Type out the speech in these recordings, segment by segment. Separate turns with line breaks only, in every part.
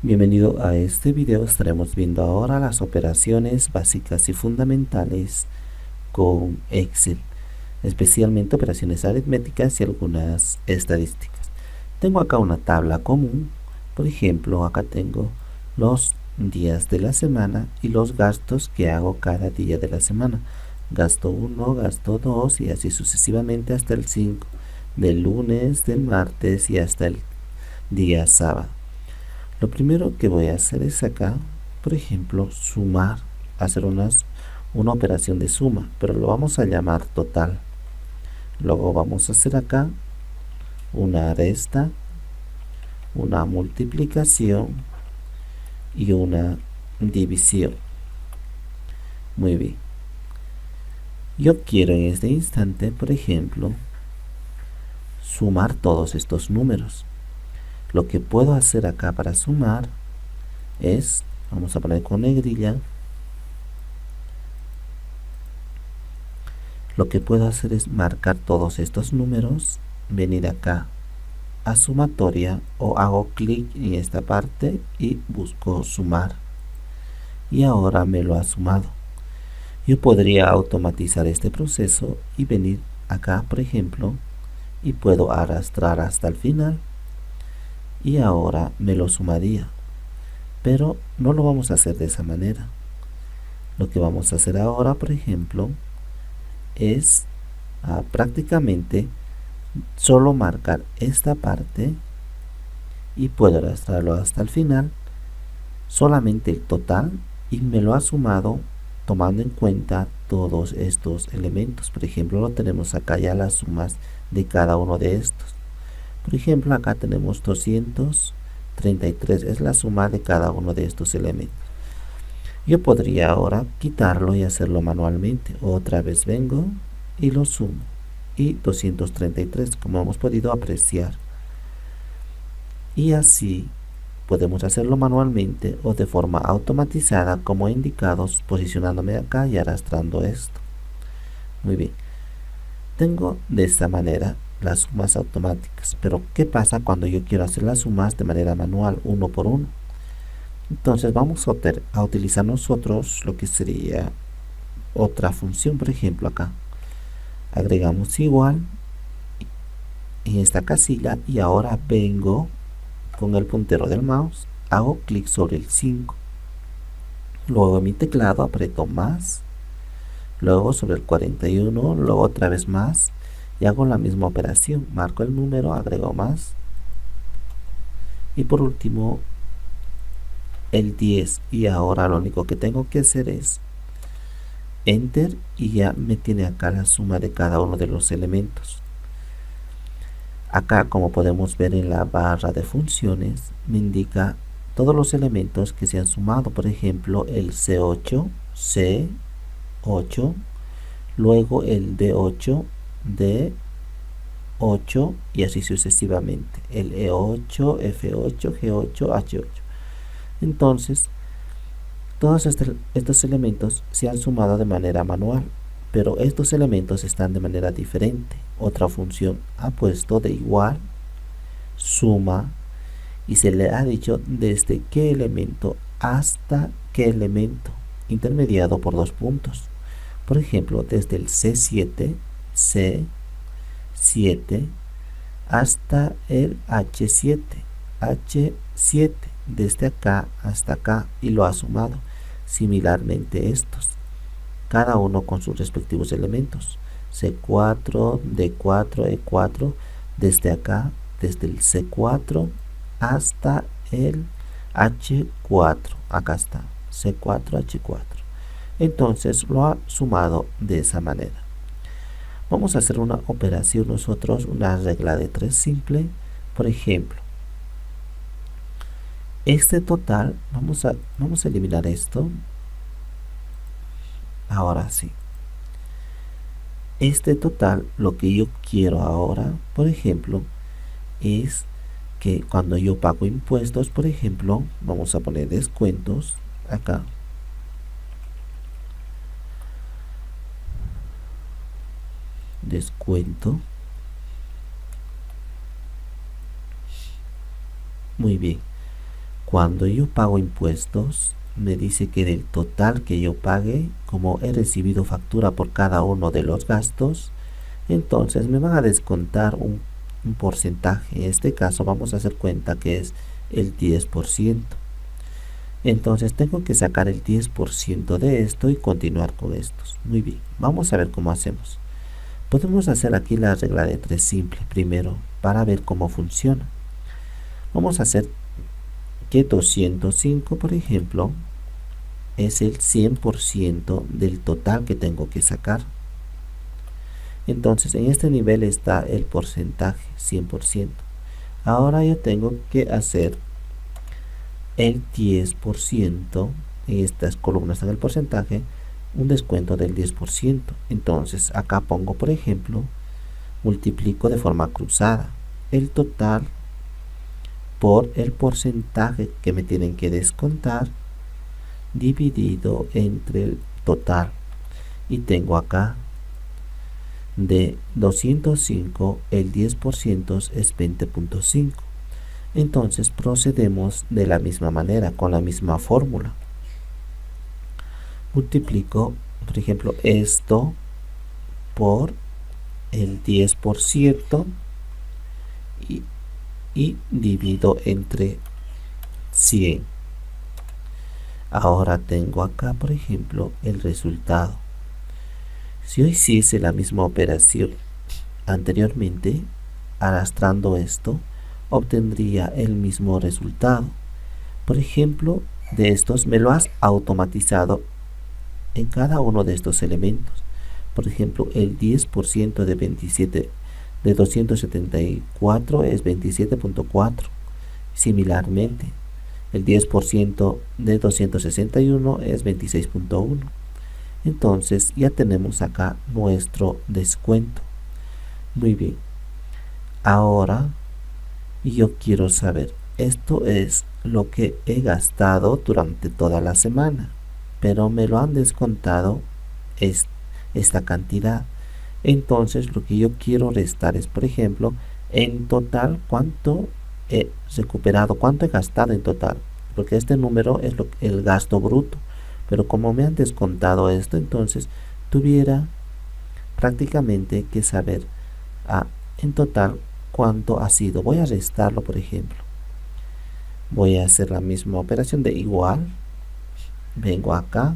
Bienvenido a este video. Estaremos viendo ahora las operaciones básicas y fundamentales con Excel, especialmente operaciones aritméticas y algunas estadísticas. Tengo acá una tabla común. Por ejemplo, acá tengo los días de la semana y los gastos que hago cada día de la semana. Gasto 1, gasto 2 y así sucesivamente hasta el 5, del lunes, del martes y hasta el día sábado. Lo primero que voy a hacer es acá, por ejemplo, sumar, hacer una operación de suma, pero lo vamos a llamar total. Luego vamos a hacer acá una resta, una multiplicación y una división. Muy bien. Yo quiero en este instante, por ejemplo, sumar todos estos números. Lo que puedo hacer acá para sumar es, vamos a poner con negrilla, lo que puedo hacer es marcar todos estos números, venir acá a sumatoria o hago clic en esta parte y busco sumar. Y ahora me lo ha sumado. Yo podría automatizar este proceso y venir acá, por ejemplo, y puedo arrastrar hasta el final y ahora me lo sumaría. Pero no lo vamos a hacer de esa manera. Lo que vamos a hacer ahora, por ejemplo, es prácticamente solo marcar esta parte y puedo arrastrarlo hasta el final, solamente el total, y me lo ha sumado tomando en cuenta todos estos elementos. Por ejemplo, lo tenemos acá ya las sumas de cada uno de estos. Por ejemplo, acá tenemos 233, es la suma de cada uno de estos elementos. Yo podría ahora quitarlo y hacerlo manualmente. Otra vez vengo y lo sumo. Y 233, como hemos podido apreciar. Y así podemos hacerlo manualmente o de forma automatizada, como indicados, posicionándome acá y arrastrando esto. Muy bien. Tengo de esta manera las sumas automáticas. Pero ¿qué pasa cuando yo quiero hacer las sumas de manera manual, uno por uno? Entonces vamos a utilizar nosotros lo que sería otra función. Por ejemplo, acá agregamos igual en esta casilla y ahora vengo con el puntero del mouse, hago clic sobre el 5, luego en mi teclado aprieto más, luego sobre el 41, luego otra vez más y hago la misma operación, marco el número, agrego más y por último el 10. Y ahora lo único que tengo que hacer es enter y ya me tiene acá la suma de cada uno de los elementos. Acá, como podemos ver en la barra de funciones, me indica todos los elementos que se han sumado. Por ejemplo, el C8, C8, luego el D8, D8 y así sucesivamente. El E8, F8, G8, H8. Entonces, todos estos elementos se han sumado de manera manual, pero estos elementos están de manera diferente. Otra función ha puesto de igual, suma, y se le ha dicho desde qué elemento hasta qué elemento, intermediado por dos puntos. Por ejemplo, desde el C7, C7 hasta el H7, H7, desde acá hasta acá, y lo ha sumado. Similarmente estos, cada uno con sus respectivos elementos. C4, D4, E4, desde acá, desde el C4 hasta el H4. Acá está, C4, H4. Entonces lo ha sumado de esa manera. Vamos a hacer una operación nosotros, una regla de 3 simple. Por ejemplo, este total, vamos a eliminar esto. Ahora sí. Este total, lo que yo quiero ahora, por ejemplo, es que cuando yo pago impuestos, por ejemplo, vamos a poner descuentos acá. Descuento. Muy bien. Cuando yo pago impuestos, me dice que del total que yo pague, como he recibido factura por cada uno de los gastos, entonces me van a descontar un porcentaje. En este caso vamos a hacer cuenta que es el 10%. Entonces tengo que sacar el 10% de esto y continuar con estos. Muy bien, vamos a ver cómo hacemos. Podemos hacer aquí la regla de 3 simple primero para ver cómo funciona. Vamos a hacer que 205, por ejemplo, es el 100% del total que tengo que sacar. Entonces en este nivel está el porcentaje 100%. Ahora yo tengo que hacer el 10%, en estas columnas en el porcentaje, un descuento del 10%. Entonces acá pongo, por ejemplo, multiplico de forma cruzada el total por el porcentaje que me tienen que descontar dividido entre el total, y tengo acá de 205 el 10% es 20.5. entonces procedemos de la misma manera con la misma fórmula. Multiplico, por ejemplo, esto por el 10% y divido entre 100. Ahora tengo acá, por ejemplo, el resultado. Si yo hiciese la misma operación anteriormente, arrastrando esto, obtendría el mismo resultado. Por ejemplo, de estos me lo has automatizado en cada uno de estos elementos. Por ejemplo, el 10% de 274 es 27.4. Similarmente, el 10% de 261 es 26.1. Entonces ya tenemos acá nuestro descuento. Muy bien. Ahora yo quiero saber, esto es lo que he gastado durante toda la semana, pero me lo han descontado esta cantidad. Entonces lo que yo quiero restar es, por ejemplo, en total cuánto he recuperado, cuánto he gastado en total, porque este número es el gasto bruto, pero como me han descontado esto, entonces tuviera prácticamente que saber en total cuánto ha sido. Voy a restarlo, por ejemplo. Voy a hacer la misma operación de igual. Vengo acá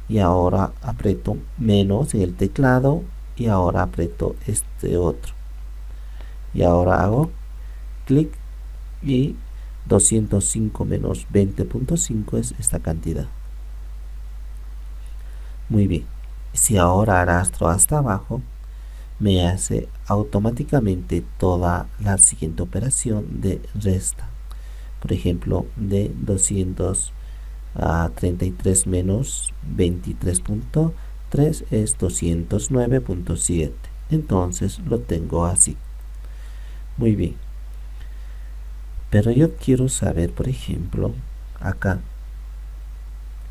y ahora aprieto menos en el teclado y ahora aprieto este otro. Y ahora hago clic y 205 menos 20.5 es esta cantidad. Muy bien. Si ahora arrastro hasta abajo, me hace automáticamente toda la siguiente operación de resta. Por ejemplo, de 233 menos 23.3 es 209.7. Entonces lo tengo así. Muy bien. Pero yo quiero saber, por ejemplo, acá,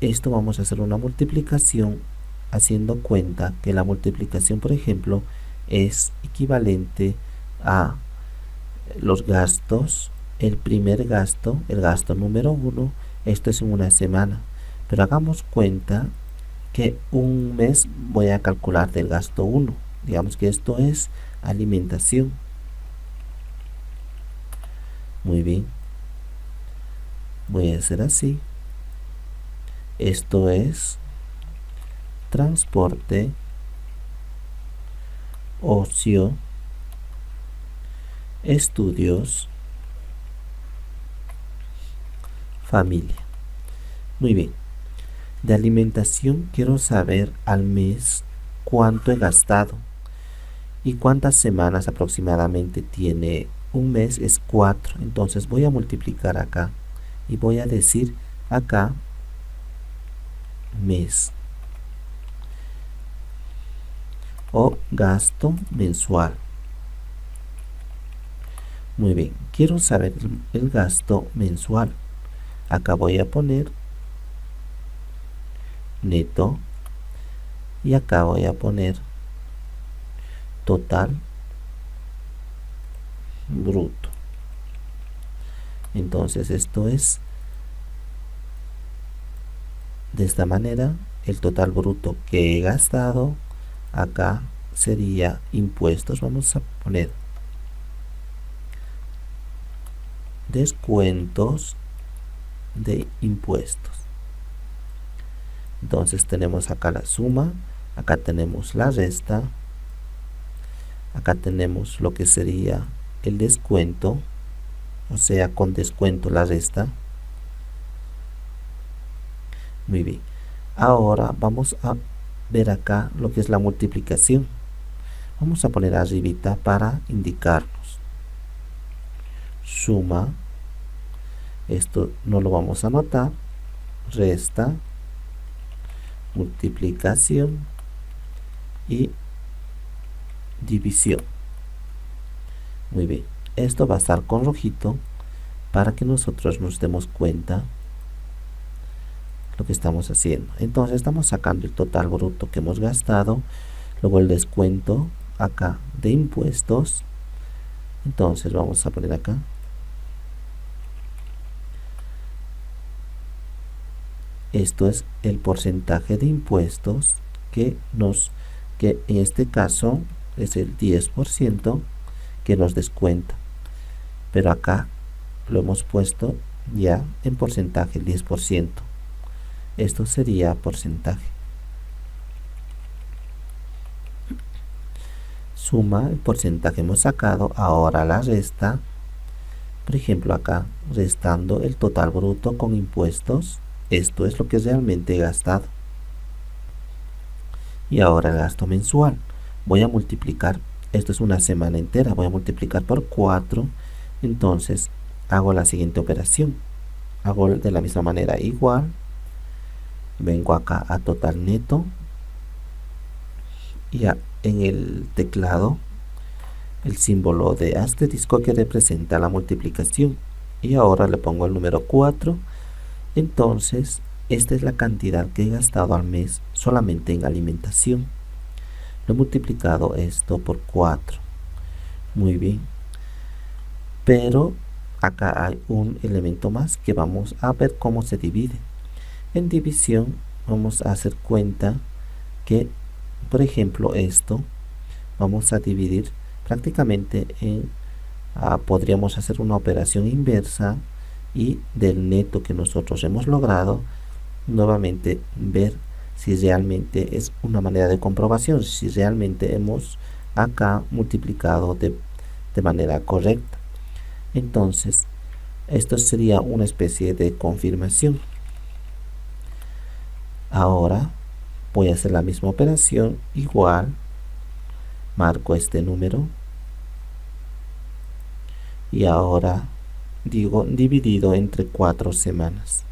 esto vamos a hacer una multiplicación haciendo cuenta que la multiplicación, por ejemplo, es equivalente a los gastos. El primer gasto, el gasto número 1, esto es en una semana, pero hagamos cuenta que un mes voy a calcular del gasto 1. Digamos que esto es alimentación. Muy bien, voy a hacer así. Esto es transporte, ocio, estudios, familia. Muy bien. De alimentación quiero saber al mes cuánto he gastado y cuántas semanas aproximadamente tiene. Un mes es 4. Entonces voy a multiplicar acá y voy a decir acá mes o gasto mensual. Muy bien, quiero saber el gasto mensual. Acá voy a poner neto y acá voy a poner total bruto. Entonces esto es de esta manera. El total bruto que he gastado acá sería impuestos. Vamos a poner descuentos de impuestos. Entonces tenemos acá la suma, acá tenemos la resta, acá tenemos lo que sería el descuento, o sea, con descuento la resta. Muy bien. Ahora vamos a ver acá lo que es la multiplicación. Vamos a poner arribita para indicarnos. Suma, esto no lo vamos a anotar, resta, multiplicación y división. Muy bien, esto va a estar con rojito para que nosotros nos demos cuenta lo que estamos haciendo. Entonces estamos sacando el total bruto que hemos gastado, luego el descuento acá de impuestos. Entonces vamos a poner acá esto es el porcentaje de impuestos que en este caso es el 10% que nos descuenta, pero acá lo hemos puesto ya en porcentaje, el 10%. Esto sería porcentaje. Suma el porcentaje que hemos sacado, ahora la resta. Por ejemplo, acá restando el total bruto con impuestos, esto es lo que realmente he gastado. Y ahora el gasto mensual. Voy a multiplicar, esto es una semana entera, voy a multiplicar por 4. Entonces hago la siguiente operación. Hago de la misma manera, igual. Vengo acá a total neto. Y en el teclado el símbolo de asterisco que representa la multiplicación. Y ahora le pongo el número 4. Entonces, esta es la cantidad que he gastado al mes solamente en alimentación. Lo he multiplicado esto por 4. Muy bien. Pero acá hay un elemento más que vamos a ver cómo se divide. En división vamos a hacer cuenta que, por ejemplo, esto vamos a dividir prácticamente en, podríamos hacer una operación inversa y del neto que nosotros hemos logrado, nuevamente ver si realmente es una manera de comprobación, si realmente hemos acá multiplicado de manera correcta. Entonces, esto sería una especie de confirmación. Ahora voy a hacer la misma operación, igual, marco este número y ahora digo dividido entre 4 semanas.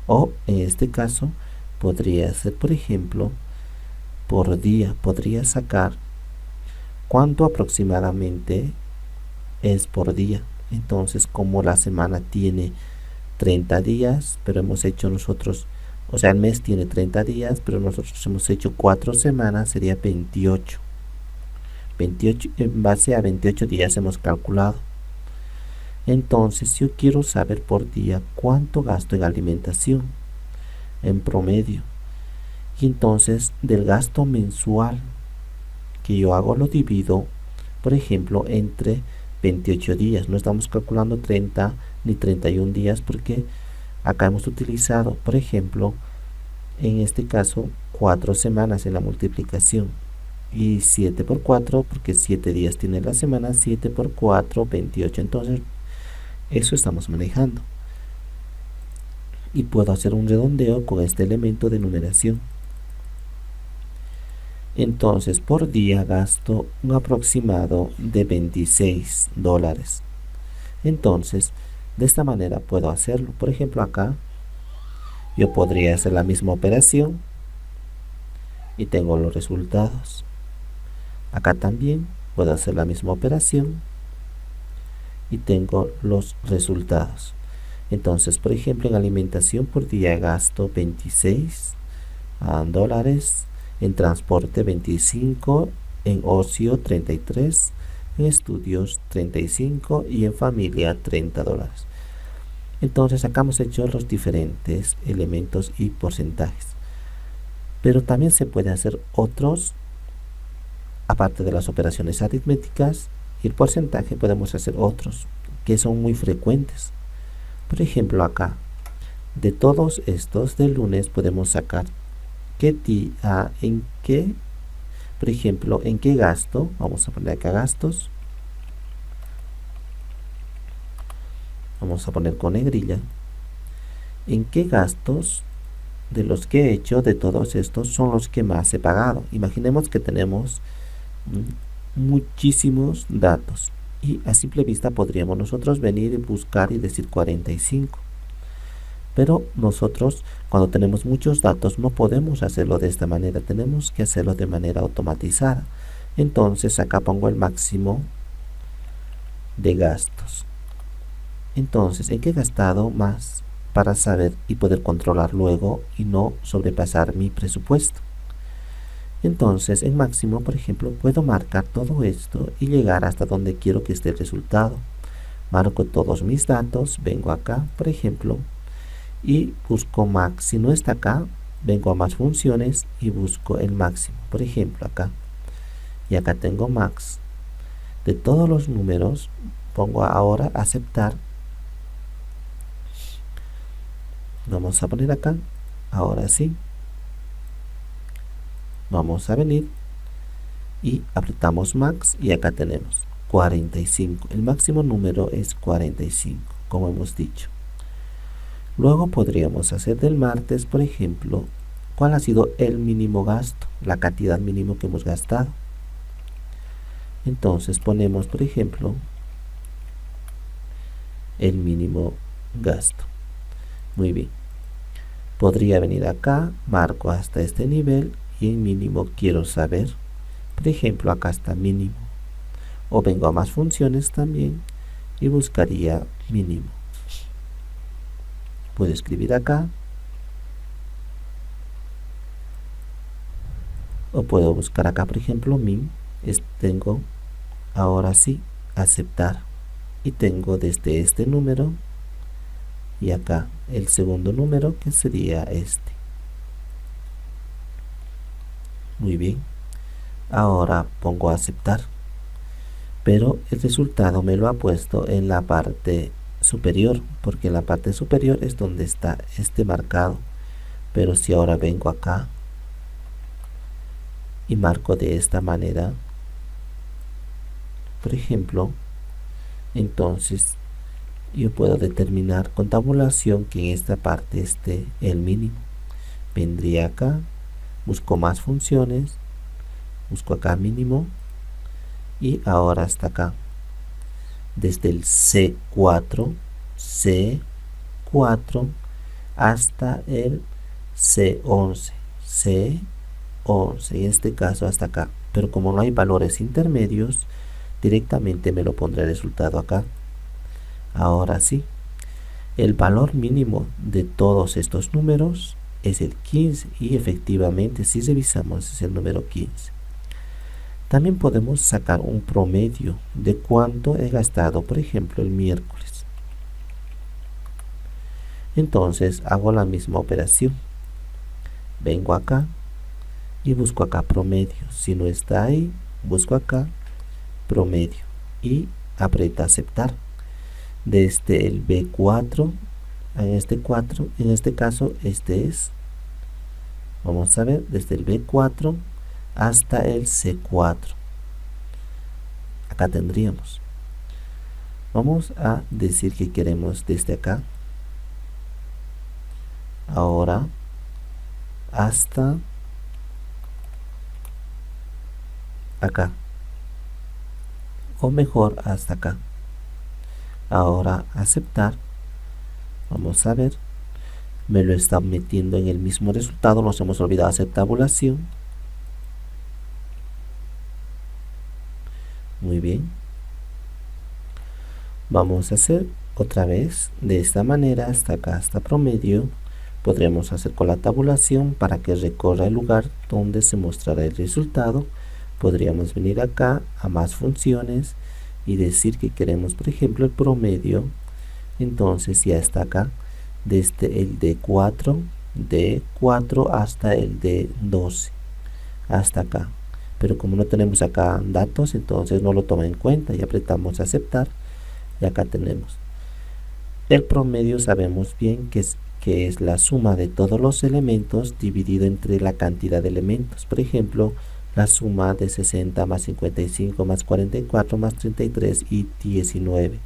O en este caso podría ser, por ejemplo, por día. Podría sacar cuánto aproximadamente es por día. Entonces, como la semana tiene 30 días, pero hemos hecho nosotros, o sea, el mes tiene 30 días, pero nosotros hemos hecho 4 semanas, sería 28. 28, en base a 28 días hemos calculado. Entonces, yo quiero saber por día cuánto gasto en alimentación en promedio. Y entonces, del gasto mensual que yo hago, lo divido, por ejemplo, entre 28 días. No estamos calculando 30 ni 31 días porque acá hemos utilizado, por ejemplo, en este caso, 4 semanas en la multiplicación. Y 7 por 4, porque 7 días tiene la semana, 7 por 4, 28. Entonces, eso estamos manejando. Y puedo hacer un redondeo con este elemento de numeración. Entonces, por día gasto un aproximado de $26. Entonces, de esta manera puedo hacerlo. Por ejemplo, acá yo podría hacer la misma operación y tengo los resultados. Acá también puedo hacer la misma operación y tengo los resultados. Entonces, por ejemplo, en alimentación por día gasto $26, en transporte 25, en ocio 33, en estudios 35 y en familia $30. Entonces acá hemos hecho los diferentes elementos y porcentajes, pero también se puede hacer otros, aparte de las operaciones aritméticas y el porcentaje, podemos hacer otros que son muy frecuentes. Por ejemplo, acá de todos estos del lunes podemos sacar qué día, en qué, por ejemplo, en qué gasto. Vamos a poner acá gastos, vamos a poner con negrilla, en qué gastos de los que he hecho, de todos estos, son los que más he pagado. Imaginemos que tenemos muchísimos datos y a simple vista podríamos nosotros venir y buscar y decir 45. Pero nosotros, cuando tenemos muchos datos, no podemos hacerlo de esta manera, tenemos que hacerlo de manera automatizada. Entonces acá pongo el máximo de gastos. Entonces, ¿en qué he gastado más? Para saber y poder controlar luego y no sobrepasar mi presupuesto. Entonces, en máximo, por ejemplo, puedo marcar todo esto y llegar hasta donde quiero que esté el resultado. Marco todos mis datos, vengo acá, por ejemplo, y busco max. Si no está acá, vengo a más funciones y busco el máximo, por ejemplo acá, y acá tengo max. De todos los números pongo ahora aceptar. Vamos a poner acá, ahora sí, vamos a venir y apretamos max y acá tenemos 45. El máximo número es 45, como hemos dicho. Luego podríamos hacer del martes, por ejemplo, cuál ha sido el mínimo gasto, la cantidad mínimo que hemos gastado. Entonces ponemos, por ejemplo, el mínimo gasto. Muy bien. Podría venir acá, marco hasta este nivel y el mínimo quiero saber. Por ejemplo, acá está mínimo. O vengo a más funciones también y buscaría mínimo. Puedo escribir acá o puedo buscar acá, por ejemplo, min. Tengo ahora sí aceptar y tengo desde este número y acá el segundo número, que sería este. Muy bien, ahora pongo aceptar, pero el resultado me lo ha puesto en la parte superior, porque en la parte superior es donde está este marcado. Pero si ahora vengo acá y marco de esta manera, por ejemplo, entonces yo puedo determinar con tabulación que en esta parte esté el mínimo. Vendría acá, busco más funciones, busco acá mínimo y ahora hasta acá, desde el C4 hasta el C11, en este caso hasta acá. Pero como no hay valores intermedios, directamente me lo pondré el resultado acá. Ahora sí, el valor mínimo de todos estos números es el 15 y efectivamente si revisamos es el número 15. También podemos sacar un promedio de cuánto he gastado, por ejemplo, el miércoles. Entonces hago la misma operación. Vengo acá y busco acá promedio. Si no está ahí, busco acá promedio y aprieto aceptar. Desde el B4 a este 4, en este caso este es, vamos a ver, desde el B4 hasta el C4. Acá tendríamos, vamos a decir que queremos desde acá ahora hasta acá, o mejor hasta acá. Ahora aceptar, vamos a ver, me lo está metiendo en el mismo resultado. Nos hemos olvidado hacer tabulación. Muy bien, vamos a hacer otra vez de esta manera hasta acá, hasta promedio. Podremos hacer con la tabulación para que recorra el lugar donde se mostrará el resultado. Podríamos venir acá a más funciones y decir que queremos, por ejemplo, el promedio Entonces ya está acá, desde el D4 hasta el D12, hasta acá. Pero como no tenemos acá datos, entonces no lo toma en cuenta y apretamos aceptar. Y acá tenemos el promedio. Sabemos bien que es la suma de todos los elementos dividido entre la cantidad de elementos. Por ejemplo, la suma de 60 más 55 más 44 más 33 y 19.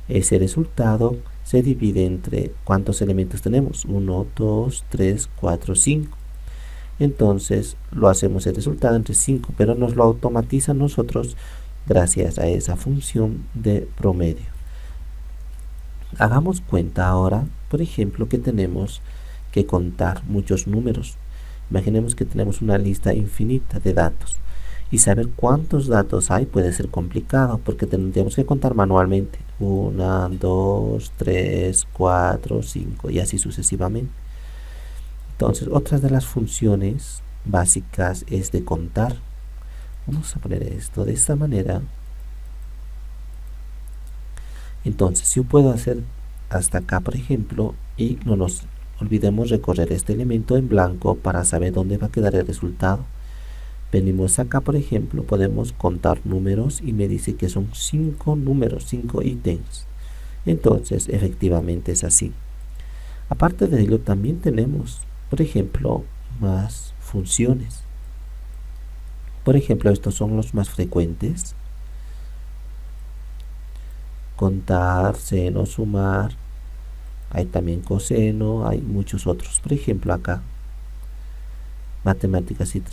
Ese resultado se divide entre cuántos elementos tenemos: 1, 2, 3, 4, 5. Entonces lo hacemos el resultado entre 5, pero nos lo automatiza nosotros gracias a esa función de promedio. Hagamos cuenta ahora, por ejemplo, que tenemos que contar muchos números. Imaginemos que tenemos una lista infinita de datos y saber cuántos datos hay puede ser complicado porque tendríamos que contar manualmente: 1, 2, 3, 4, 5 y así sucesivamente. Entonces, otras de las funciones básicas es de contar. Vamos a poner esto de esta manera. Entonces, yo puedo hacer hasta acá, por ejemplo, y no nos olvidemos recorrer este elemento en blanco para saber dónde va a quedar el resultado. Venimos acá, por ejemplo, podemos contar números y me dice que son 5 números, 5 ítems. Entonces, efectivamente es así. Aparte de ello, también tenemos, por ejemplo, más funciones. Por ejemplo, estos son los más frecuentes: contar, seno, sumar. Hay también coseno, hay muchos otros. Por ejemplo, acá matemáticas y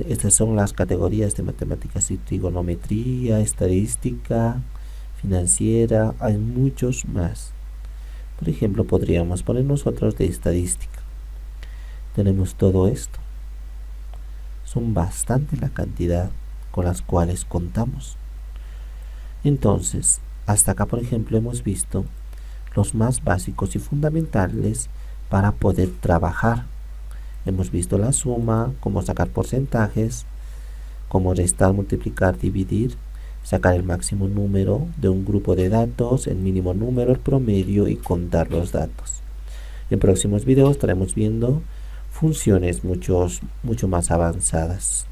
estas son las categorías de matemáticas y trigonometría, estadística, financiera. Hay muchos más. Por ejemplo, podríamos poner nosotros de estadística. Tenemos todo esto. Son bastante la cantidad con las cuales contamos. Entonces, hasta acá, por ejemplo, hemos visto los más básicos y fundamentales para poder trabajar. Hemos visto la suma, cómo sacar porcentajes, cómo restar, multiplicar, dividir, sacar el máximo número de un grupo de datos, el mínimo número, el promedio y contar los datos. En próximos videos estaremos viendo funciones mucho más avanzadas.